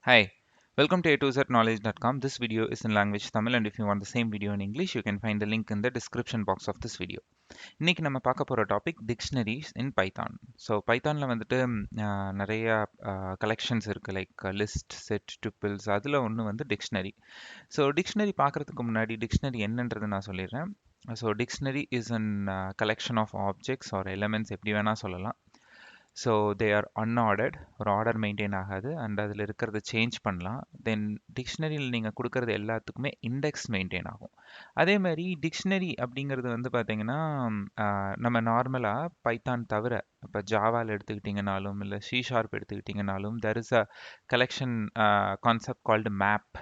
Hi, welcome to a2zknowledge.com. This video is in language Tamil, and if you want the same video in English, you can find the link in the description box of this video. இன்னைக்கு நம்ம பார்க்க போகிற topic dictionaries in Python. So பைத்தானில் வந்துட்டு நிறைய collections இருக்குது, like list, set, tuples. அதில் ஒன்று வந்து டிக்ஷனரி. ஸோ டிக்ஷனரி பார்க்குறதுக்கு முன்னாடி டிக்ஷனரி என்னன்றது நான் சொல்லிடுறேன். So dictionary is an collection of objects or elements, எப்படி வேணால் சொல்லலாம். ஸோ தே ஆர் அன்ஆர்டர்ட், ஒரு ஆர்டர் மெயின்டைன் ஆகாது, அண்ட் அதில் இருக்கிறத சேஞ்ச் பண்ணலாம். தென் டிக்ஷனரியில் நீங்கள் கொடுக்கறது எல்லாத்துக்குமே இண்டெக்ஸ் மெயின்டைன் ஆகும். அதே மாதிரி டிக்ஷனரி அப்படிங்கிறது வந்து பார்த்தீங்கன்னா, நம்ம நார்மலாக பைத்தான் தவிர இப்போ ஜாவாவில் எடுத்துக்கிட்டிங்கனாலும் இல்லை சி ஷார்ப் எடுத்துக்கிட்டிங்கனாலும் there is a collection concept called map.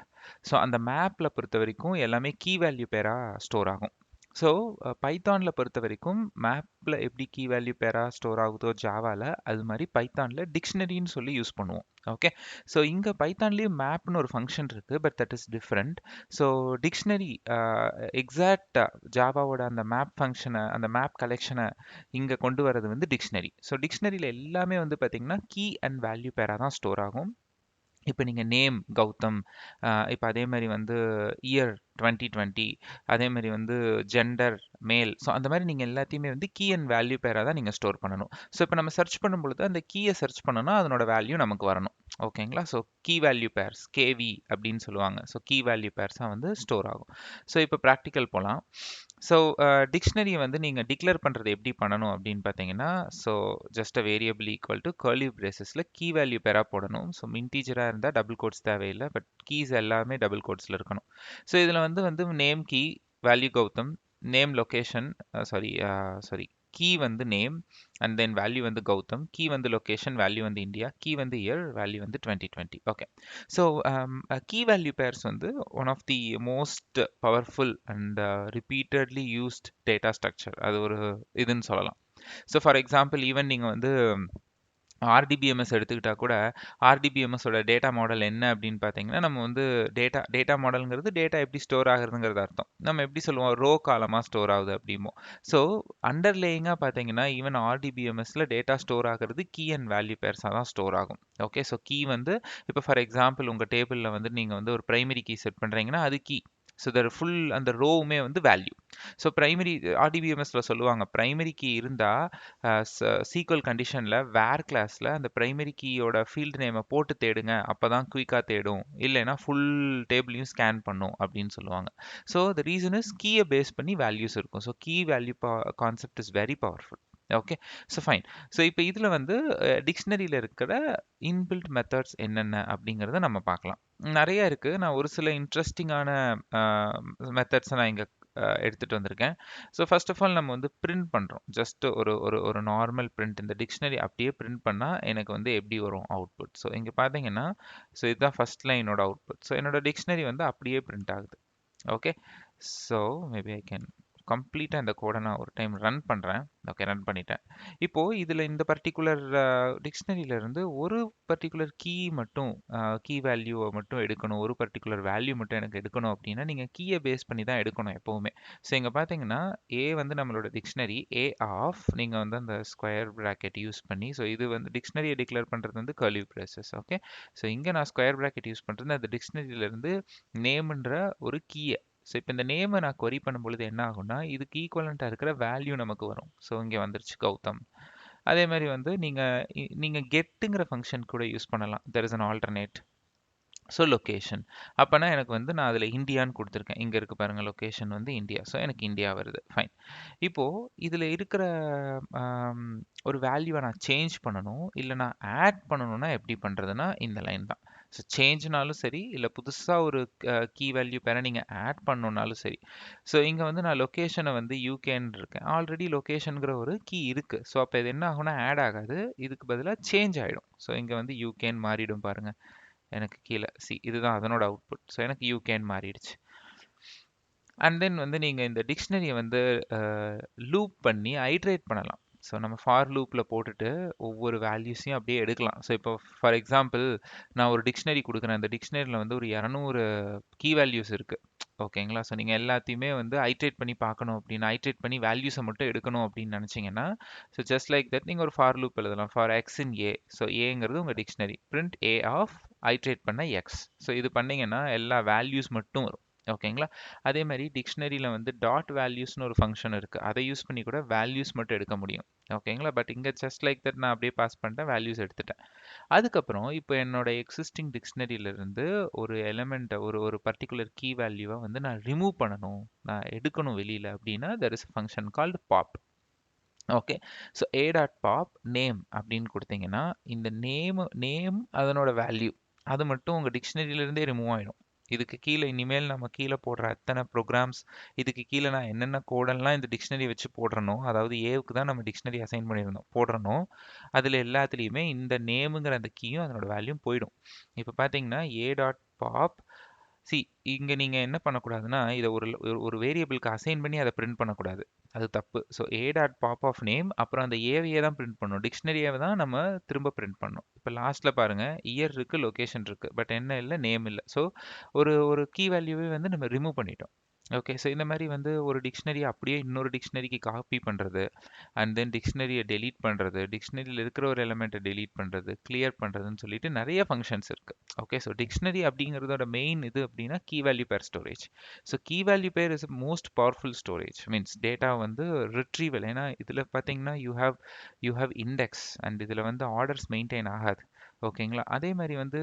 So அந்த மேப்பில் பொறுத்த வரைக்கும் எல்லாமே கீ வேல்யூ பேராக ஸ்டோர் ஆகும். ஸோ பைத்தானில் பொறுத்த வரைக்கும் மேப்பில் எப்படி கீ வேல்யூ பேராக ஸ்டோர் ஆகுதோ ஜாவாவில், அது மாதிரி பைத்தானில் டிக்ஷனரின்னு சொல்லி யூஸ் பண்ணுவோம். ஓகே, ஸோ இங்கே பைத்தான்லேயும் மேப்னு ஒரு ஃபங்க்ஷன் இருக்குது, but that is different. So dictionary எக்ஸாக்டாக ஜாவாவோட அந்த மேப் ஃபங்க்ஷனை, அந்த மேப் கலெக்ஷனை இங்கே கொண்டு வரது வந்து டிக்ஷனரி. ஸோ டிக்ஷனரியில் எல்லாமே வந்து பார்த்தீங்கன்னா கீ அண்ட் வேல்யூ பேராக தான் ஸ்டோர் ஆகும். இப்போ நீங்கள் நேம் கௌதம், இப்போ அதே மாதிரி வந்து இயர் 2020, அதே மாதிரி வந்து ஜெண்டர் மேல். ஸோ அந்த மாதிரி நீங்கள் எல்லாத்தையுமே வந்து கீ அண்ட் வேல்யூ பேராக தான் நீங்கள் ஸ்டோர் பண்ணணும். ஸோ இப்போ நம்ம சர்ச் பண்ணும் பொழுது அந்த கீயை சர்ச் பண்ணோன்னா அதனோட வேல்யூ நமக்கு வரணும். ஓகேங்களா? So key value pairs, KV அப்படின்னு சொல்லுவாங்க. ஸோ கீ வேல்யூ பேர்ஸாக வந்து ஸ்டோர் ஆகும். ஸோ இப்போ ப்ராக்டிக்கல் போகலாம். ஸோ டிக்ஷனரியை வந்து நீங்கள் டிக்ளேர் பண்ணுறது எப்படி பண்ணணும் அப்படின்னு பார்த்தீங்கன்னா, so just a variable equal to curly பிரேசஸில் கீ வேல்யூ பேராக போடணும். ஸோ இன்டீஜராக இருந்தால் டபுள் கோட்ஸ் தேவையில்லை, பட் கீஸ் எல்லாமே டபுள் கோட்ஸில் இருக்கணும். ஸோ இதில் வந்து name key, value Gautham, name location, sorry key வந்து நேம், அண்ட் தென் வேல்யூ வந்து கௌதம், கீ வந்து லொக்கேஷன், வேல்யூ வந்து இந்தியா, கீ வந்து இயர், வேல்யூ வந்து 2020. Okay, so key value pairs வந்து one of the most powerful and repeatedly used data structure. அது ஒரு இதுன்னு சொல்லலாம். ஸோ ஃபார் எக்ஸாம்பிள், ஈவன் நீங்கள் வந்து ஆர்டிபிஎம்எஸ் எடுத்துக்கிட்டா கூட, ஆர்டிபிஎம்எஸோட டேட்டா மாடல் என்ன அப்படின்னு பார்த்தீங்கன்னா, நம்ம வந்து டேட்டா மாடலுங்கிறது டேட்டா எப்படி ஸ்டோர் ஆகுறதுங்கிறது அர்த்தம். நம்ம எப்படி சொல்லுவோம், ரோ காலமாக ஸ்டோர் ஆகுது அப்படிமோ. ஸோ அண்டர்லேயிங்காக பார்த்தீங்கன்னா, ஈவன் ஆர்டிபிஎம்எஸ்ல டேட்டா ஸ்டோர் ஆகுறது கீ அண்ட் வேல்யூ பேர்ஸாக தான் ஸ்டோர் ஆகும். ஓகே, ஸோ கீ வந்து இப்போ ஃபார் எக்ஸாம்பிள் உங்கள் டேபிளில் வந்து நீங்கள் வந்து ஒரு பிரைமரி கீ செட் பண்ணுறீங்கன்னா அது கீ. ஸோ தர் ஃபுல் அந்த ரோவுமே வந்து வேல்யூ. ஸோ பிரைமரி ஆர்டிபிஎம்எஸ்ல சொல்லுவாங்க, பிரைமரி கீ இருந்தால் சீக்வல் கண்டிஷனில் வேர் கிளாஸில் அந்த பிரைமரி கீயோட ஃபீல்டு நேமை போட்டு தேடுங்க, அப்போ தான் குயிக்காக தேடும், இல்லைன்னா ஃபுல் டேபிளையும் ஸ்கேன் பண்ணும் அப்படின்னு சொல்லுவாங்க. ஸோ த ரீசன் இஸ் கீயை பேஸ் பண்ணி வேல்யூஸ் இருக்கும். So key value concept is very powerful. Okay, so fine. So இப்போ இதில் வந்து டிக்ஷனரியில் இருக்கிற இன்பில்ட் மெத்தட்ஸ் என்னென்ன அப்படிங்கிறத நம்ம பார்க்கலாம். நிறைய இருக்குது. நான் ஒரு சில இன்ட்ரெஸ்டிங்கான மெத்தட்ஸை நான் இங்கே எடுத்துகிட்டு வந்திருக்கேன். ஸோ ஃபர்ஸ்ட் ஆஃப் ஆல் நம்ம வந்து பிரிண்ட் பண்ணுறோம். ஜஸ்ட் ஒரு ஒரு ஒரு நார்மல் பிரிண்ட், இந்த டிக்ஷனரி அப்படியே பிரிண்ட் பண்ணால் எனக்கு வந்து எப்படி வரும் அவுட்புட். ஸோ இங்கே பார்த்தீங்கன்னா, ஸோ இதுதான் ஃபர்ஸ்ட் லைனோட அவுட்புட். ஸோ என்னோட டிக்ஷனரி வந்து அப்படியே பிரிண்ட் ஆகுது. Okay, so maybe I can கம்ப்ளீட்டாக இந்த கோடை நான் ஒரு டைம் ரன் பண்ணுறேன். ஓகே, ரன் பண்ணிட்டேன். இப்போது இதில் இந்த பர்டிகுலர் டிக்ஷனரியிலேருந்து ஒரு பர்டிகுலர் கீ மட்டும், கீ வேல்யூவை மட்டும் எடுக்கணும், ஒரு பர்டிகுலர் வேல்யூ மட்டும் எனக்கு எடுக்கணும் அப்படின்னா நீங்கள் கீயை பேஸ் பண்ணி தான் எடுக்கணும் எப்போவுமே. ஸோ இங்கே பார்த்தீங்கன்னா ஏ வந்து நம்மளோட டிக்ஷனரி, ஏ ஆஃப் நீங்கள் வந்து அந்த ஸ்கொயர் ப்ராக்கெட் யூஸ் பண்ணி, ஸோ இது வந்து டிக்ஷனரியை டிக்ளேர் பண்ணுறது வந்து கர்லி பிரேசஸ். ஓகே, ஸோ இங்கே நான் ஸ்கொயர் ப்ராக்கெட் யூஸ் பண்ணுறது அந்த டிக்ஷனரியிலேருந்து நேம்ன்ற ஒரு கீயை. ஸோ இப்போ இந்த நேமை நான் கொரி பண்ணும்பொழுது என்ன ஆகும்னா, இதுக்கு ஈக்குவலண்ட்டாக இருக்கிற வேல்யூ நமக்கு வரும். ஸோ இங்கே வந்துருச்சு கௌதம். அதே மாதிரி வந்து நீங்கள் கெட்டுங்கிற ஃபங்க்ஷன் கூட யூஸ் பண்ணலாம். There is an alternate. So location, அப்போனா எனக்கு வந்து நான் அதில் இந்தியான்னு கொடுத்துருக்கேன். இங்கே இருக்குது பாருங்கள், லொக்கேஷன் வந்து இந்தியா. ஸோ எனக்கு இந்தியா வருது. ஃபைன். இப்போது இதில் இருக்கிற ஒரு வேல்யூவை நான் சேஞ்ச் பண்ணணும், இல்லை நான் ஆட் பண்ணணும்னா எப்படி பண்ணுறதுன்னா இந்த லைன் தான். ஸோ சேஞ்ச்னாலும் சரி, இல்லை புதுசாக ஒரு கீ வேல்யூ பேரை நீங்கள் ஆட் பண்ணணுன்னாலும் சரி. ஸோ இங்கே வந்து நான் லொக்கேஷனை வந்து யூகேன்னு இருக்கேன். ஆல்ரெடி லொக்கேஷனுங்கிற ஒரு கீ இருக்குது. ஸோ அப்போ இது என்ன ஆகும்னா ஆட் ஆகாது, இதுக்கு பதிலாக சேஞ்ச் ஆகிடும். ஸோ இங்கே வந்து யூகேன்னு மாறிடும் பாருங்கள். எனக்கு கீழே இதுதான் அதனோட அவுட்புட். ஸோ எனக்கு யூகேன்னு மாறிடுச்சு. அண்ட் தென் வந்து நீங்கள் இந்த டிக்ஷனரியை வந்து லூப் பண்ணி ஐட்ரேட் பண்ணலாம். ஸோ நம்ம ஃபார் லூப்பில் போட்டுட்டு ஒவ்வொரு வேல்யூஸையும் அப்படியே எடுக்கலாம். ஸோ இப்போ ஃபார் எக்ஸாம்பிள் நான் ஒரு டிக்ஷனரி கொடுக்குறேன். அந்த டிக்ஷனரியில் வந்து ஒரு 200 கீ வேல்யூஸ் இருக்குது. ஓகேங்களா? ஸோ நீங்கள் எல்லாத்தையுமே வந்து ஐட்ரேட் பண்ணி பார்க்கணும் அப்படின்னு ஐட்ரேட் பண்ணி வேல்யூஸை மட்டும் எடுக்கணும் அப்படின்னு நினச்சிங்கன்னா, ஸோ ஜஸ்ட் லைக் தட் நீங்கள் ஒரு ஃபார் லூப் எழுதலாம். For x in a. So ஏங்கிறது உங்கள் dictionary. Print a of iterate பண்ண எக்ஸ். ஸோ இது பண்ணீங்கன்னா எல்லா வேல்யூஸ் மட்டும் வரும். ஓகேங்களா? அதே மாதிரி டிக்ஷனரியில் வந்து டாட் வேல்யூஸ்னு ஒரு ஃபங்க்ஷன் இருக்குது. அதை யூஸ் பண்ணி கூட வேல்யூஸ் மட்டும் எடுக்க முடியும். ஓகேங்களா? பட் இங்கே ஜஸ்ட் லைக் தட் நான் அப்படியே பாஸ் பண்ணிட்டேன், வேல்யூஸ் எடுத்துட்டேன். அதுக்கப்புறம் இப்போ என்னோட எக்ஸிஸ்டிங் டிக்ஷனரியிலிருந்து ஒரு எலிமெண்ட்டை ஒரு ஒரு பர்டிகுலர் கீ வேல்யூவை வந்து நான் ரிமூவ் பண்ணணும், நான் எடுக்கணும் வெளியில் அப்படின்னா there is a function called pop. Okay, so a dot pop name அப்படின்னு கொடுத்தீங்கன்னா இந்த நேம் அதனோட வேல்யூ அது மட்டும் உங்கள் டிக்ஷனரியிலேருந்தே ரிமூவ் ஆகிடும். இதுக்கு கீழே இனிமேல் நம்ம கீழே போடுற அத்தனை ப்ரோக்ராம்ஸ், இதுக்கு கீழே நான் என்னென்ன கோடெல்லாம் இந்த டிக்ஷனரி வச்சு போடுறனோ, அதாவது ஏவுக்கு தான் நம்ம டிக்ஷனரி அசைன் பண்ணியிருந்தோம் போடுறனோ, அதில் எல்லாத்துலேயுமே இந்த நேமுங்கிற அந்த கீயும் அதனோட வேல்யூம் போயிடும். இப்போ பார்த்தீங்கன்னா ஏ டாட் பாப் சி, இங்கே நீங்கள் என்ன பண்ணக்கூடாதுன்னா இதை ஒரு ஒரு வேரியபிளுக்கு அசைன் பண்ணி அதை பிரிண்ட் பண்ணக்கூடாது. அது தப்பு. So A dot pop of name அப்புறம் அந்த ஏவையே தான் பிரிண்ட் பண்ணணும். டிக்ஷனரியை தான் நம்ம திரும்ப பிரிண்ட் பண்ணணும். இப்போ லாஸ்ட்டில் பாருங்கள், இயர் இருக்குது, லொக்கேஷன் இருக்குது, பட் என்ன இல்லை, நேம் இல்லை. ஸோ ஒரு ஒரு கீ வேல்யூவே வந்து நம்ம ரிமூவ் பண்ணிட்டோம். ஓகே, ஸோ இந்த மாதிரி வந்து ஒரு டிக்ஷனரி அப்படியே இன்னொரு டிக்ஷனரிக்கு காப்பி பண்ணுறது, அண்ட் தென் டிக்ஷனரியை டெலீட் பண்ணுறது, டிக்ஷனரியில் இருக்கிற ஒரு எலிமெண்ட்டை டெலீட் பண்ணுறது, கிளியர் பண்ணுறதுன்னு சொல்லிட்டு நிறைய ஃபங்க்ஷன்ஸ் இருக்குது. ஓகே, ஸோ டிக்ஷனரி அப்படிங்கிறதோட மெயின் இது அப்படின்னா key value pair storage. So key value pair is most powerful storage. Means data வந்து ரிட்ரீவல். ஏன்னா இதில் பார்த்தீங்கன்னா யூ ஹேவ் இண்டெக்ஸ் அண்ட் இதில் வந்து ஆர்டர்ஸ் மெயின்டைன் ஆகாது. ஓகேங்களா? அதே மாதிரி வந்து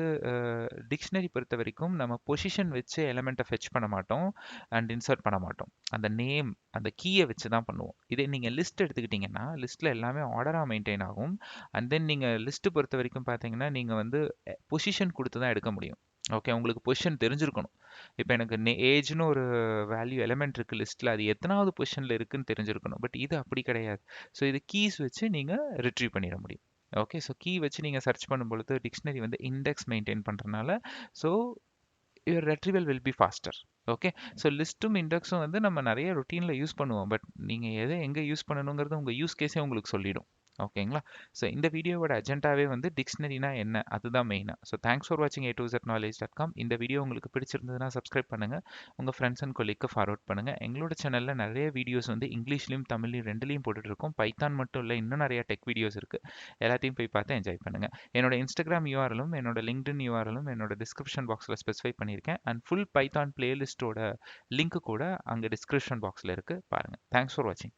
டிக்ஷனரி பொறுத்த வரைக்கும் நம்ம பொசிஷன் வச்சு எலிமெண்ட்டை ஃபெச் பண்ண மாட்டோம் அண்ட் இன்சர்ட் பண்ண மாட்டோம். அந்த நேம் அந்த கீயை வச்சு தான் பண்ணுவோம். இதே நீங்கள் லிஸ்ட் எடுத்துக்கிட்டிங்கன்னா லிஸ்ட்டில் எல்லாமே ஆர்டராக மெயின்டைன் ஆகும். அண்ட் தென் நீங்கள் லிஸ்ட்டு பொறுத்த வரைக்கும் பார்த்தீங்கன்னா நீங்கள் வந்து பொசிஷன் கொடுத்து தான் எடுக்க முடியும். ஓகே, உங்களுக்கு பொசிஷன் தெரிஞ்சிருக்கணும். இப்போ எனக்கு ஏஜ்னு ஒரு வேல்யூ எலிமெண்ட் இருக்குது லிஸ்ட்டில், அது எத்தனாவது பொசிஷனில் இருக்குன்னு தெரிஞ்சிருக்கணும். பட் இது அப்படி கிடையாது. ஸோ இது கீஸ் வச்சு நீங்கள் ரிட்ரீவ் பண்ணிட முடியும். ஓகே, ஸோ கீ வச்சு நீங்கள் சர்ச் பண்ணும்பொழுது டிக்ஷனரி வந்து இண்டெக்ஸ் மெயின்டைன் பண்ணுறதுனால so your retrieval will be faster. Okay, so லிஸ்ட்டும் இண்டெக்ஸும் வந்து நம்ம நிறைய ரொட்டீனில் யூஸ் பண்ணுவோம். பட் நீங்கள் எதை எங்கே யூஸ் பண்ணணுங்கிறது உங்கள் யூஸ் கேஸே உங்களுக்கு சொல்லிடும். ஓகேங்களா? ஸோ இந்த வீடியோவோட அஜெண்டாவே வந்து டிக்ஷனரினா என்ன, அதுதான் மெயினாக. ஸோ தேங்க்ஸ் ஃபார் வாட்சிங் a2znowledge.com. இந்த வீடியோ உங்களுக்கு பிடிச்சிருந்ததுன்னா சப்ஸ்கிரைப் பண்ணுங்கள், உங்கள் ஃப்ரெண்ட்ஸ் அண்ட் கொலீக்கு ஃபார்வர்ட் பண்ணுங்கள். எங்களோட சேனலில் நிறைய வீடியோஸ் வந்து இங்கிலீஷ்லையும் தமிழ்லையும் ரெண்டுலையும் போட்டுட்ருக்கோம். பைத்தான் மட்டும் இல்லை, இன்னும் நிறைய டெக் வீடியோஸ் இருக்குது. எல்லாத்தையும் போய் பார்த்து என்ஜாய் பண்ணுங்கள். என்னோட இன்ஸ்டாகிராம் யூஆர்எலும் என்னோட லிங்க்டின் யூஆர்எலும் என்னோட டிஸ்கிரிப்ஷன் பாக்ஸில் ஸ்பெசிஃபை பண்ணியிருக்கேன். அண்ட் ஃபுல் பைத்தான் பிளேலிஸ்ட்டோட லிங்க் கூட அங்கே டிஸ்கிரிப்ஷன் பாக்ஸில் இருக்குது, பாருங்கள். தேங்க்ஸ் ஃபார் வாட்சிங்.